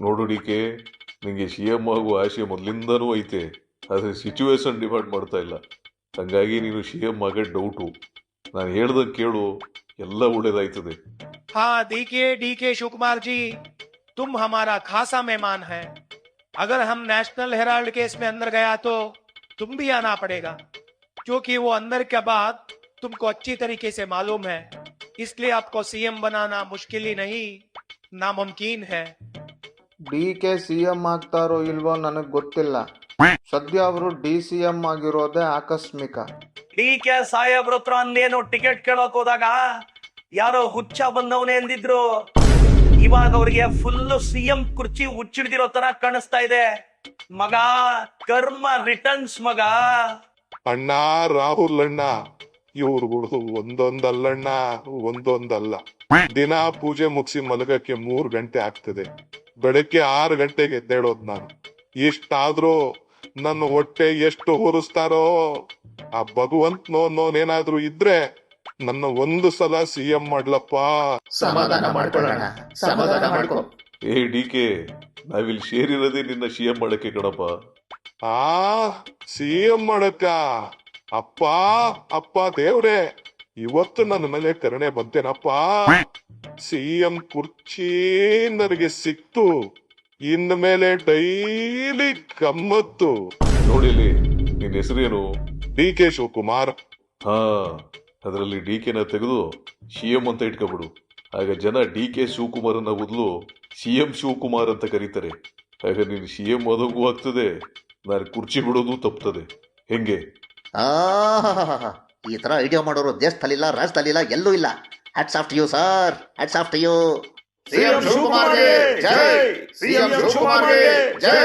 ನೋಡು D K, ನಿಂಗೆ C M ಆಗುವ ಆಶೆ ಮೊದಲಿಂದನೂ ಐತೆ, ಆದರೆ ಸಿಚುವೇಶನ್ ಡಿಮಾಂಡ್ ಮಾಡ್ತಾ ಇಲ್ಲ. ಹಂಗಾಗಿ ನೀನು ಸಿ ಎಂ ಆಗೋ ಡೌಟು. ನಾನು ಹೇಳ್ದಂಗೆ ಕೇಳು, ಎಲ್ಲ ಒಳ್ಳೇದಾಯ್ತದೆ. हाँ देखिए डीके शिव कुमार जी, तुम हमारा खासा मेहमान है। अगर हम नेशनल हेराल्ड केस में अंदर गया तो तुम भी आना पड़ेगा, क्योंकि वो अंदर के बाद तुमको अच्छी तरीके से मालूम है। इसलिए आपको सीएम बनाना मुश्किल ही नहीं, नामुमकिन है। ಡಿ ಕೆ ಸಿ ಎಂ ಆಗ್ತಾರೋ ಇಲ್ವೋ ನನಗೆ ಗೊತ್ತಿಲ್ಲ. ಸದ್ಯ ಅವರು ಡಿ ಸಿ ಎಂ ಆಗಿರೋದೇ ಆಕಸ್ಮಿಕ. ಡಿ ಕೆ ಸಾಹೇಬ್ರ ಹತ್ರ ಅಂದೇನು ಟಿಕೆಟ್ ಕೇಳೋಕ್ ಹೋದಾಗ ಯಾರೋ ಹುಚ್ಚ ಬಂದವನೇ ಎಂದಿದ್ರು. ಇವಾಗ ಅವ್ರಿಗೆ ಫುಲ್ ಸಿಎಂ ಕುರ್ಚಿ ಹುಚ್ಚಿಡ್ದಿರೋ ತರ ಕಾಣಿಸ್ತಾ ಇದೆ. ಮಗ ಕರ್ಮ ರಿಟರ್ನ್ಸ್ ಮಗ. ಅಣ್ಣ ರಾಹುಲ್ ಅಣ್ಣ, ಇವ್ರುಗಳು ಒಂದೊಂದಲ್ಲಣ್ಣ, ಒಂದೊಂದಲ್ಲ. ದಿನ ಪೂಜೆ ಮುಗಿಸಿ ಮಲಗಕ್ಕೆ 3 ಗಂಟೆ ಆಗ್ತದೆ. ಬೆಳಗ್ಗೆ 6 ಗಂಟೆಗೆ ಎದ್ದೇಳೋದ್ ನಾನು. ಇಷ್ಟಾದ್ರೂ ನನ್ನ ಹೊಟ್ಟೆ ಎಷ್ಟು ಹೊರಿಸ್ತಾರೋ. ಆ ಭಗವಂತನೋನೇನಾದ್ರೂ ಇದ್ರೆ ನನ್ನ ಒಂದು ಸಲ ಸಿ ಎಂ ಮಾಡ್ಲಪ್ಪ. ಸಮಾಧಾನ ಮಾಡ್ಕೊಳ್ಳೋಣ, ಸಮಾಧಾನ ಮಾಡ್ಕೊ. ಏ ಡಿ ಕೆ, ನಾವಿಲ್ಲಿ ಸೇರಿರೋದೇ ನಿನ್ನ ಸಿ ಎಂ ಮಾಡಕ್ಕೆ ಕಣಪ್ಪ. ಆ ಸಿ ಎಂ ಮಾಡಕ್ಕ? ಅಪ್ಪ ಅಪ್ಪ ದೇವ್ರೆ, ಇವತ್ತು ನನ್ನ ಮೇಲೆ ಕರುಣೆ ಬಂತೇನಪ್ಪ. ಸಿ ಎಂ ಕುರ್ಚಿ ನನಗೆ ಸಿಕ್ತು, ಇನ್ನು ಮೇಲೆ ಡೈಲಿ ಗಮ್ಮತ್ತು. ನೋಡಿಲಿ, ನಿನ್ನ ಹೆಸರೇನು? D K Shivakumar. ಹಾ, ಅದರಲ್ಲಿ ಡಿ ಕೆನ ತೆಗೆದು ಸಿ ಎಂ ಅಂತ ಇಟ್ಕೊಬಿಡು. ಆಗ ಜನ ಡಿ ಕೆ ಶಿವಕುಮಾರನ್ನ ಬದಲು ಸಿ ಎಂ ಶಿವಕುಮಾರ್ ಅಂತ ಕರೀತಾರೆ. ಆಗ ನೀನು ಸಿ ಎಂ ಓದೋಗೂ ಆಗ್ತದೆ, ನಾನು ಕುರ್ಚಿ ಬಿಡೋದು ತಪ್ತದೆ. ಹೆಂಗೆ? ಈ ತರ ಐಡಿಯಾ ಮಾಡೋರು ದೇಶದಲ್ಲಿಲ್ಲ, ರಾಜ್ಯದಲ್ಲಿಲ್ಲ, ಎಲ್ಲೂ ಇಲ್ಲ. Hats off to you sir, hats off to you. CM ಶಿವಕುಮಾರ್ಗೆ ಜೈ, ಸಿಎಂ ಶಿವಕುಮಾರ್ಗೆ ಜೈ.